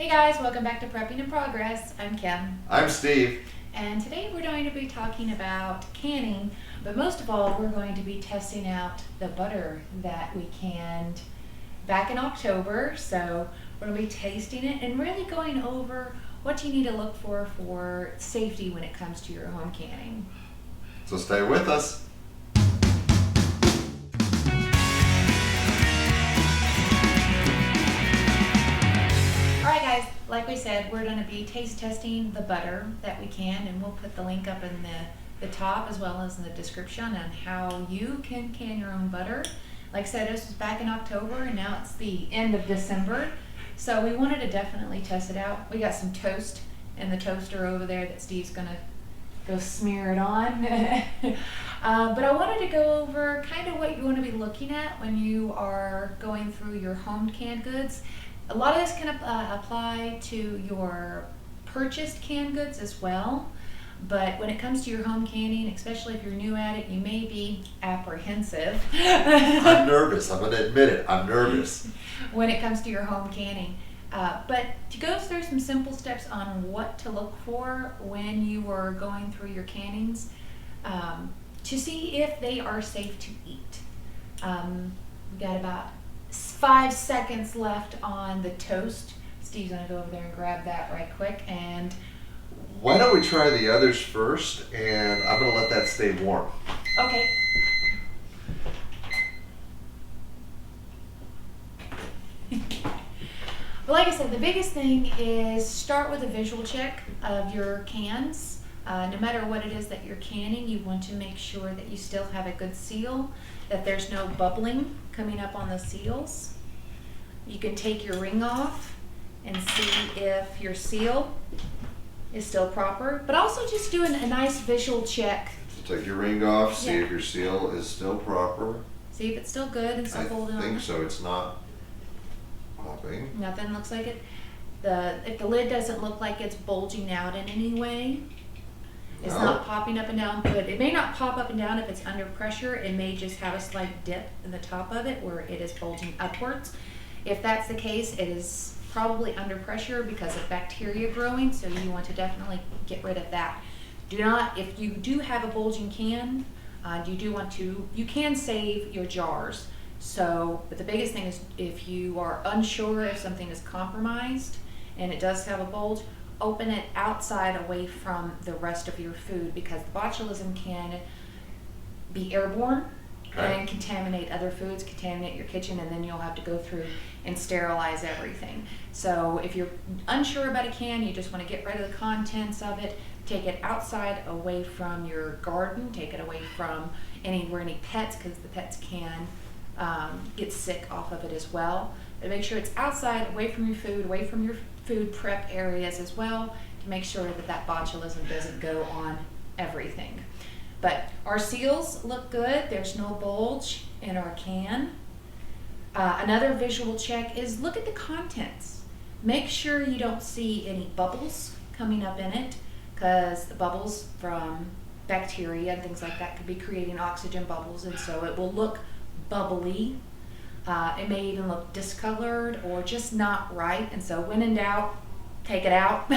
Hey guys, welcome back to Prepping in Progress. I'm Kim. I'm Steve. And today we're going to be talking about canning, but most of all we're going to be testing out the butter that we canned back in October. So we're going to be tasting it and really going over what you need to look for safety when it comes to your home canning. So stay with us. Alright guys, like we said, we're going to be taste testing the butter that we can, and we'll put the link up in the top as well as in the description on how you can can your own butter. Like I said, this was back in October and now it's the end of December, so we wanted to definitely test it out. We got some toast in the toaster over there that Steve's going to go smear it on. But I wanted to go over kind of what you want to be looking at when you are going through your home canned goods. A lot of this can apply to your purchased canned goods as well, but when it comes to your home canning, especially if you're new at it, you may be apprehensive. I'm nervous. I'm going to admit it. I'm nervous. When it comes to your home canning. But to go through some simple steps on what to look for when you are going through your cannings to see if they are safe to eat. We got about 5 seconds left on the toast. Steve's gonna go over there and grab that right quick. And why don't we try the others first, and I'm going to let that stay warm. okay. Well, like I said, the biggest thing is start with a visual check of your cans. No matter what it is that you're canning, you want to make sure that you still have a good seal, that there's no bubbling coming up on the seals. You can take your ring off and see if your seal is still proper, but also just doing a nice visual check. So take your ring off, see Yeah. if your seal is still proper. See if it's still good and still holding on. I think so. It's not popping. Nothing looks like it. If the lid doesn't look like it's bulging out in any way, it's No. not popping up and down good. It may not pop up and down if it's under pressure. It may just have a slight dip in the top of it where it is bulging upwards. If that's the case, it is probably under pressure because of bacteria growing, so you want to definitely get rid of that. Do not, if you do have a bulging can, you can save your jars. So, but the biggest thing is if you are unsure if something is compromised and it does have a bulge, open it outside away from the rest of your food, because the botulism can be airborne and contaminate other foods, contaminate your kitchen, and then you'll have to go through and sterilize everything. So if you're unsure about a can, you just want to get rid of the contents of it, take it outside away from your garden, take it away from anywhere any pets, because the pets can get sick off of it as well. But make sure it's outside, away from your food, away from your food prep areas as well, to make sure that that botulism doesn't go on everything. But our seals look good. There's no bulge in our can. Another visual check is look at the contents. Make sure you don't see any bubbles coming up in it, because the bubbles from bacteria and things like that could be creating oxygen bubbles, and so it will look bubbly. It may even look discolored or just not right, and so when in doubt, take it out.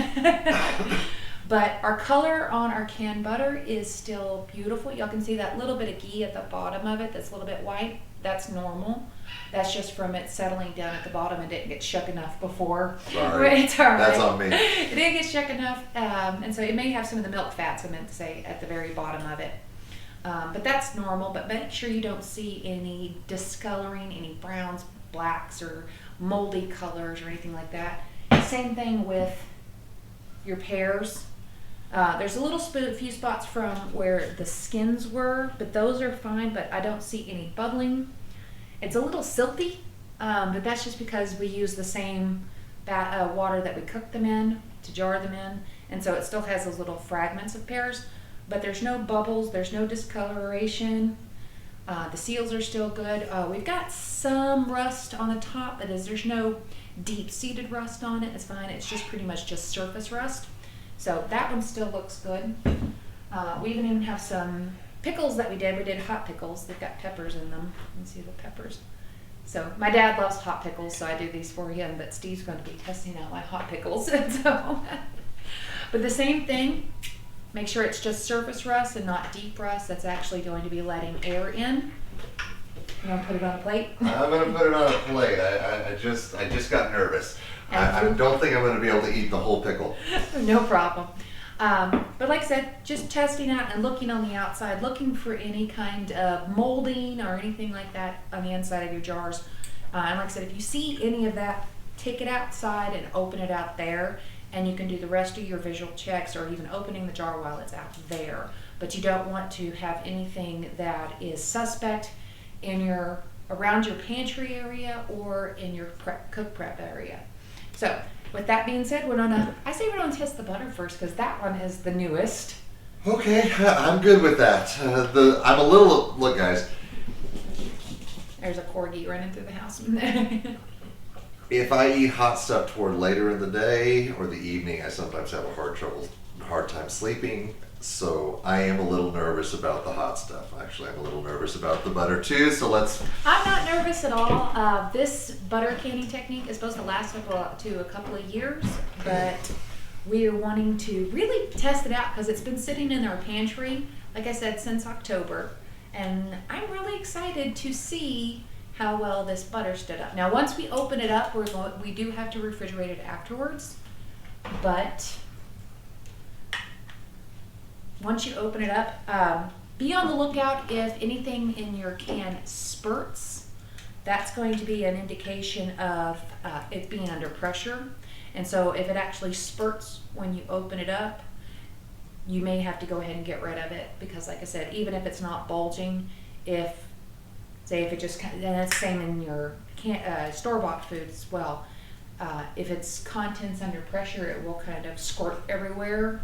But our color on our canned butter is still beautiful. Y'all can see that little bit of ghee at the bottom of it that's a little bit white. That's normal. That's just from it settling down at the bottom and didn't get shook enough before. Sorry. It's all right. That's on me. It didn't get shook enough, and so it may have some of the milk fats, I meant to say, at the very bottom of it. But that's normal, but make sure you don't see any discoloring, any browns, blacks, or moldy colors or anything like that. Same thing with your pears. There's a little few spots from where the skins were, but those are fine, but I don't see any bubbling. It's a little silty, but that's just because we use the same water that we cook them in to jar them in, and so it still has those little fragments of pears. But there's no bubbles, there's no discoloration. The seals are still good. We've got some rust on the top, but there's no deep-seated rust on it. It's fine. It's just pretty much just surface rust. So that one still looks good. We even have some pickles that we did. We did hot pickles. They've got peppers in them. You can see the peppers. So my dad loves hot pickles, so I do these for him, but Steve's going to be testing out my hot pickles. So, but the same thing, make sure it's just surface rust and not deep rust. That's actually going to be letting air in. You want to put it on a plate? I'm going to put it on a plate. I just got nervous. I don't think I'm going to be able to eat the whole pickle. No problem. But like I said, just testing out and looking on the outside, looking for any kind of molding or anything like that on the inside of your jars. And like I said, if you see any of that, take it outside and open it out there, and you can do the rest of your visual checks or even opening the jar while it's out there. But you don't want to have anything that is suspect in around your pantry area or in your cook prep area. So with that being said, I say we're gonna test the butter first because that one is the newest. Okay, I'm good with that. I'm a little, look guys, There's a corgi running through the house. if I eat hot stuff toward later in the day or the evening, I sometimes have a hard time sleeping. So I am a little nervous about the hot stuff. Actually, I'm a little nervous about the butter too. So I'm not nervous at all. This butter canning technique is supposed to last up to a couple of years, but we are wanting to really test it out because it's been sitting in our pantry, like I said, since October. And I'm really excited to see how well this butter stood up. Now, once we open it up, we do have to refrigerate it afterwards, but once you open it up, be on the lookout if anything in your can spurts. That's going to be an indication of it being under pressure. And so if it actually spurts when you open it up, you may have to go ahead and get rid of it because like I said, even if it's not bulging, if it just, and that's the same in your store-bought food as well. If its contents under pressure, it will kind of squirt everywhere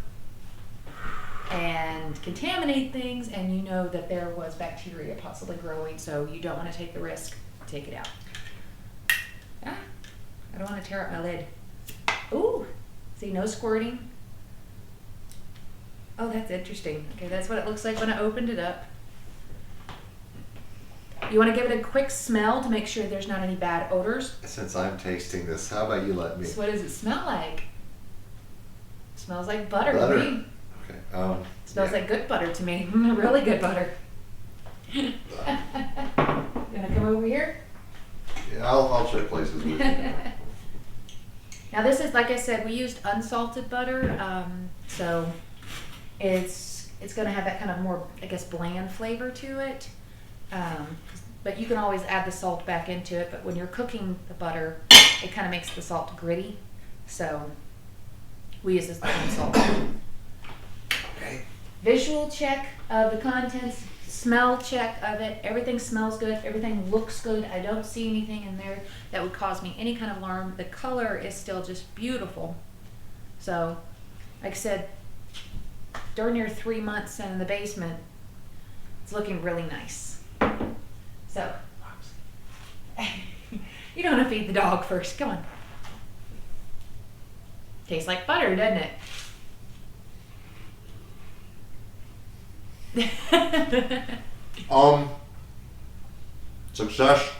and contaminate things, and you know that there was bacteria possibly growing, so you don't want to take the risk. Take it out. I don't want to tear up my lid. Ooh, see, no squirting. Oh, that's interesting. Okay, that's what it looks like when I opened it up. You want to give it a quick smell to make sure there's not any bad odors. since I'm tasting this, how about you let me? So what does it smell like? It smells like butter to Butter. me. Okay. Smells like good butter to me. Really good butter. You wanna come over here? Yeah, I'll check places with you. Now this is, like I said, we used unsalted butter, so it's gonna have that kind of more, I guess, bland flavor to it. But you can always add the salt back into it, but when you're cooking the butter, it kind of makes the salt gritty. So we use this unsalted. Okay. Visual check of the contents, smell check of it. Everything smells good, everything looks good. I don't see anything in there that would cause me any kind of alarm. The color is still just beautiful. So, like I said, during your 3 months in the basement, it's looking really nice. So, you don't want to feed the dog first. Come on. Tastes like butter, doesn't it? Success.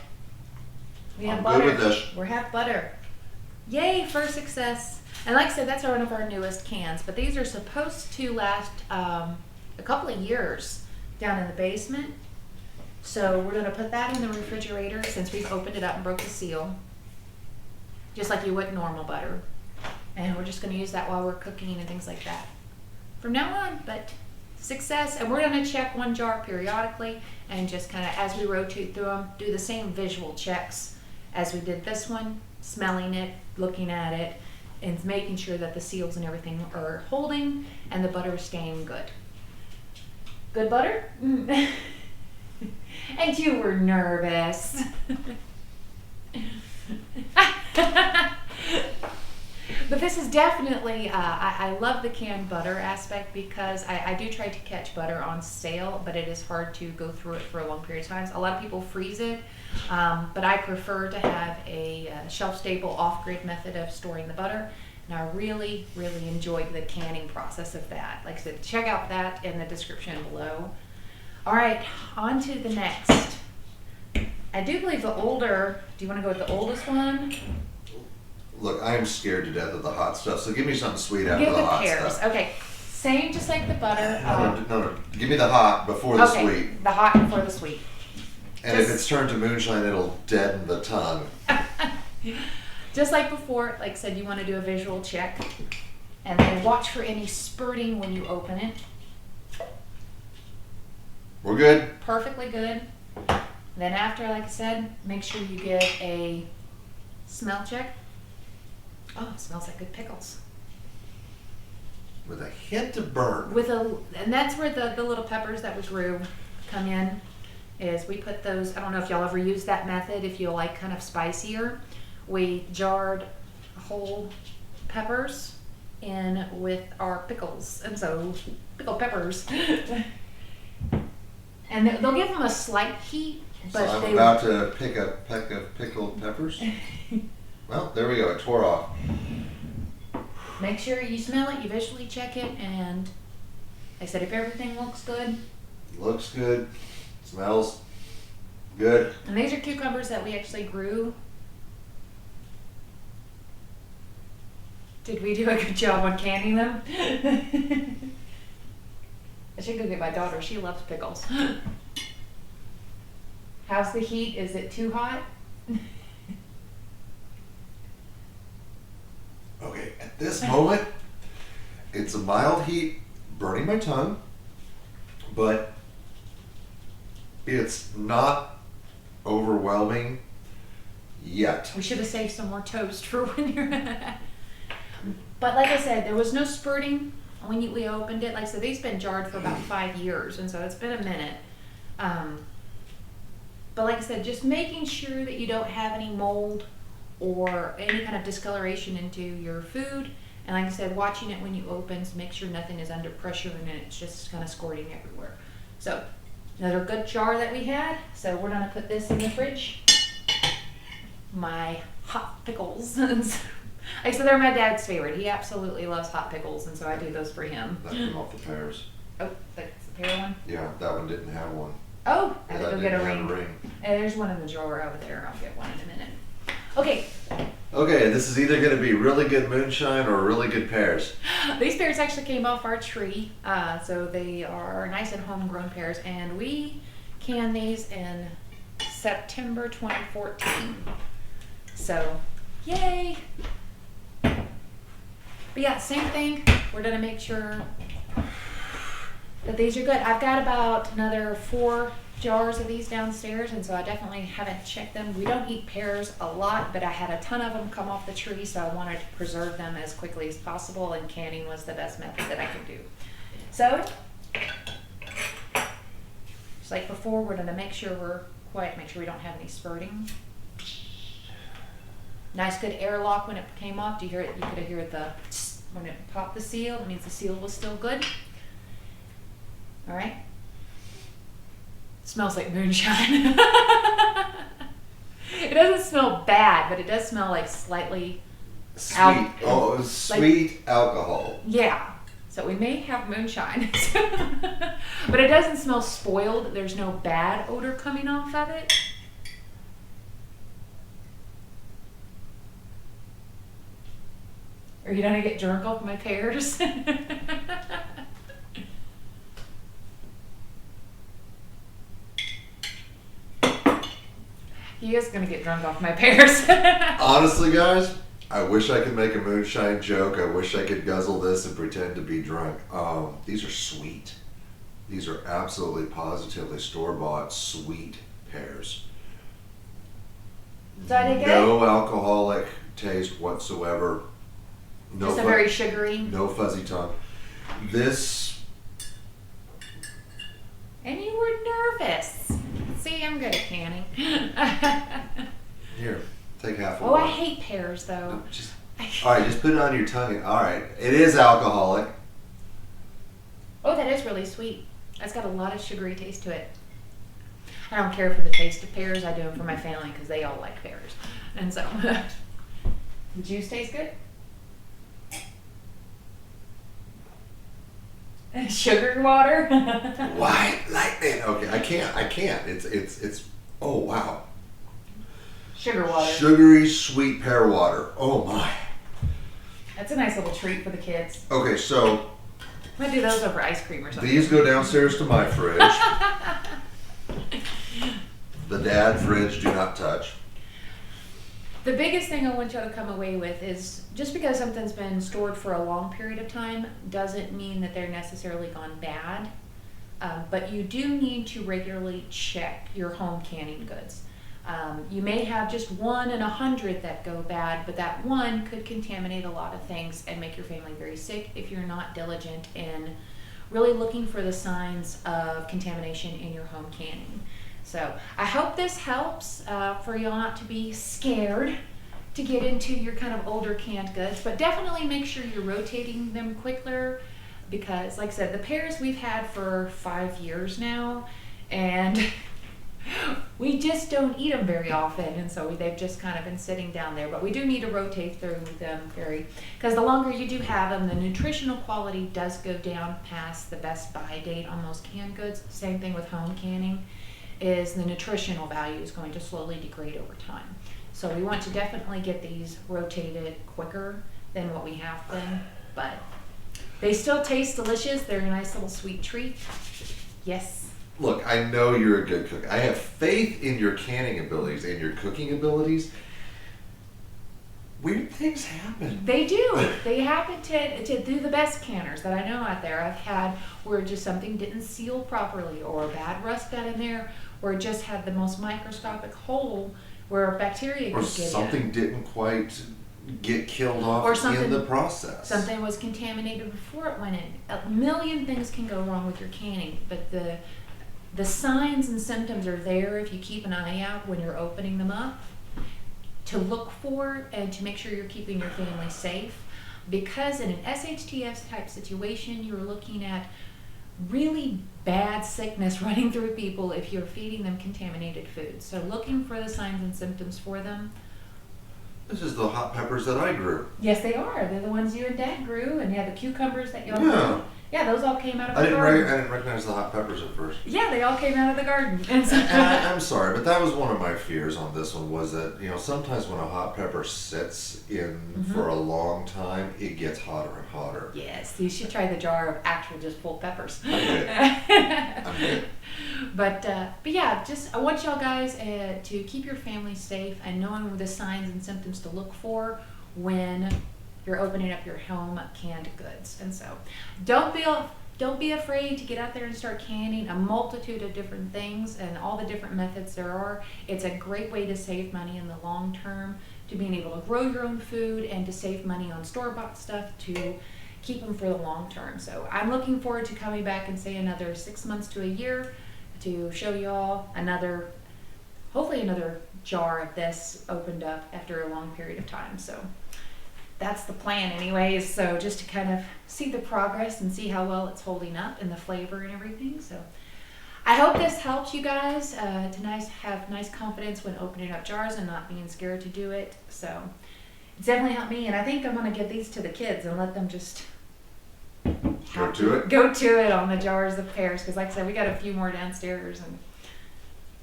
We have I'm butter. good with this. We have butter. Yay for success. And like I said, that's one of our newest cans, but these are supposed to last a couple of years down in the basement. So we're gonna put that in the refrigerator since we've opened it up and broke the seal, just like you would normal butter. And we're just gonna use that while we're cooking and things like that from now on. But success. And we're gonna check one jar periodically and just kind of, as we rotate through them, do the same visual checks as we did this one, smelling it, looking at it, and making sure that the seals and everything are holding and the butter is staying good. Good butter? And you were nervous. But this is definitely, I love the canned butter aspect because I do try to catch butter on sale, but it is hard to go through it for a long period of time. A lot of people freeze it, but I prefer to have a shelf-stable, off-grid method of storing the butter. And I really, really enjoyed the canning process of that. Like I said, check out that in the description below. All right, on to the next. I do believe the older, do you want to go with the oldest one? Look, I am scared to death of the hot stuff, so give me something sweet after Give the the hot pears. stuff. Okay, same just like the butter. No. Give me the hot before the okay, sweet. the hot before the sweet. And if it's turned to moonshine, it'll deaden the tongue. Just like before, like I said, you want to do a visual check. And then watch for any spurting when you open it. We're good. Perfectly good. Then after, like I said, make sure you give a smell check. Oh, it smells like good pickles. With a hint of burn. And that's where the little peppers that we grew come in. Is we put those, I don't know if y'all ever used that method, if you like kind of spicier. We jarred whole peppers in with our pickles, and so pickled peppers. And they'll give them a slight heat, but so I'm about to pick a peck of pickled peppers. Well, there we go, it tore off. Make sure you smell it, you visually check it, and like I said, if everything looks good. Looks good. Smells good. And these are cucumbers that we actually grew. Did we do a good job on canning them? I should go get my daughter. She loves pickles. How's the heat? Is it too hot? Okay, at this moment, it's a mild heat burning my tongue, but it's not overwhelming yet. We should have saved some more toast for when you're. But like I said, there was no spurting when we opened it. Like I said, these been jarred for about 5 years, and so it's been a minute. But like I said, just making sure that you don't have any mold or any kind of discoloration into your food. And like I said, watching it when you open, so make sure nothing is under pressure and it's just kind of squirting everywhere. So another good jar that we had. So we're gonna put this in the fridge. My hot pickles. Like, so they're my dad's favorite. He absolutely loves hot pickles, and so I do those for him. That came off the pears. Oh, that's the pear one? Yeah, that one didn't have one. Oh, I have to go get a didn't have ring. There's one in the drawer over there. I'll get one in a minute. Okay. Okay, this is either going to be really good moonshine or really good pears. These pears actually came off our tree, so they are nice and homegrown pears, and we canned these in September 2014. So, yay! But yeah, same thing. We're gonna make sure that these are good. I've got about another 4 jars of these downstairs, and so I definitely haven't checked them. We don't eat pears a lot, but I had a ton of them come off the tree, so I wanted to preserve them as quickly as possible, and canning was the best method that I could do. So, just like before, we're gonna make sure we're quiet, make sure we don't have any spurting. Nice good airlock when it came off. Do you hear it? You could have heard the when it popped the seal. It means the seal was still good. All right. Smells like moonshine. It doesn't smell bad, but it does smell like slightly Sweet. Sweet alcohol. Yeah. So we may have moonshine, but it doesn't smell spoiled. There's no bad odor coming off of it. Are you gonna get drunk off my pears? He is gonna get drunk off my pears. Honestly, guys, I wish I could make a moonshine joke. I wish I could guzzle this and pretend to be drunk. These are sweet. These are absolutely positively store-bought sweet pears. So are they good? No alcoholic taste whatsoever. No Just a very sugary. No fuzzy tongue. This. And you were nervous. See, I'm good at canning. Here, take half of Oh, one. I hate pears though. No, all right, just put it on your tongue. All right, it is alcoholic. Oh, that is really sweet. It's got a lot of sugary taste to it. I don't care for the taste of pears. I do them for my family because they all like pears. And so, the juice tastes good. Sugar water. White lightning. Okay, I can't. It's. Oh wow. Sugar water. Sugary sweet pear water. Oh my. That's a nice little treat for the kids. Okay, so I'm gonna do those over ice cream or something. these go downstairs to my fridge. The dad fridge do not touch. The biggest thing I want y'all to come away with is just because something's been stored for a long period of time doesn't mean that they're necessarily gone bad. But you do need to regularly check your home canning goods. You may have just 1 in 100 that go bad, but that one could contaminate a lot of things and make your family very sick if you're not diligent in really looking for the signs of contamination in your home canning. So I hope this helps for y'all not to be scared to get into your kind of older canned goods, but definitely make sure you're rotating them quicker because, like I said, the pears we've had for 5 years now, and we just don't eat them very often, and so they've just kind of been sitting down there. But we do need to rotate through them because the longer you do have them, the nutritional quality does go down past the best buy date on most canned goods. Same thing with home canning, is the nutritional value is going to slowly degrade over time. So we want to definitely get these rotated quicker than what we have been, but they still taste delicious. They're a nice little sweet treat. Yes. Look, I know you're a good cook. I have faith in your canning abilities and your cooking abilities. Weird things happen. They do. They happen to do the best canners that I know out there. I've had where just something didn't seal properly, or bad rust got in there, or it just had the most microscopic hole where bacteria Or could get in. something didn't quite get killed off Or something- in the process. Something was contaminated before it went in. A million things can go wrong with your canning, but the signs and symptoms are there if you keep an eye out when you're opening them up to look for and to make sure you're keeping your family safe. Because in an SHTF type situation, you're looking at really bad sickness running through people if you're feeding them contaminated food. So looking for the signs and symptoms for them. This is the hot peppers that I grew. Yes, they are. They're the ones you and Dad grew, and you have the cucumbers that y'all Yeah. grew. Yeah, those all came out of I the didn't, garden. I didn't recognize the hot peppers at first. Yeah, they all came out of the garden. And so, And I'm sorry, but that was one of my fears on this one, was that, you know, sometimes when a hot pepper sits in for a long time, it gets hotter and hotter. yes, you should try the jar of actual just full peppers. I'm good. I'm good. But yeah, just I want y'all guys to keep your family safe and knowing the signs and symptoms to look for when you're opening up your home canned goods. And so don't be afraid to get out there and start canning a multitude of different things and all the different methods there are. It's a great way to save money in the long term, to being able to grow your own food and to save money on store-bought stuff to keep them for the long term. So I'm looking forward to coming back in, say, another 6 months to a year to show y'all hopefully another jar of this opened up after a long period of time. So that's the plan anyways. So just to kind of see the progress and see how well it's holding up and the flavor and everything. So I hope this helps you guys to have nice confidence when opening up jars and not being scared to do it. So it's definitely helped me, and I think I'm going to give these to the kids and let them just Go to it on the jars of pears, because like I said, we got a few more downstairs and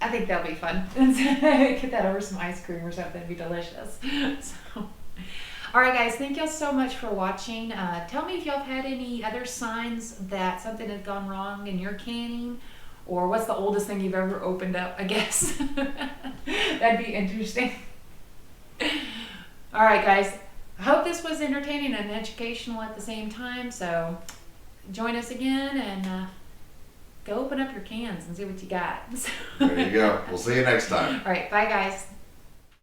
I think that'll be fun. Get that over some ice cream or something. It'd be delicious. So, all right, guys, thank y'all so much for watching. Tell me if y'all have had any other signs that something has gone wrong in your canning, or what's the oldest thing you've ever opened up, I guess. That'd be interesting. All right, guys, I hope this was entertaining and educational at the same time. So join us again and go open up your cans and see what you got. There you go. We'll see you next time. All right, bye, guys.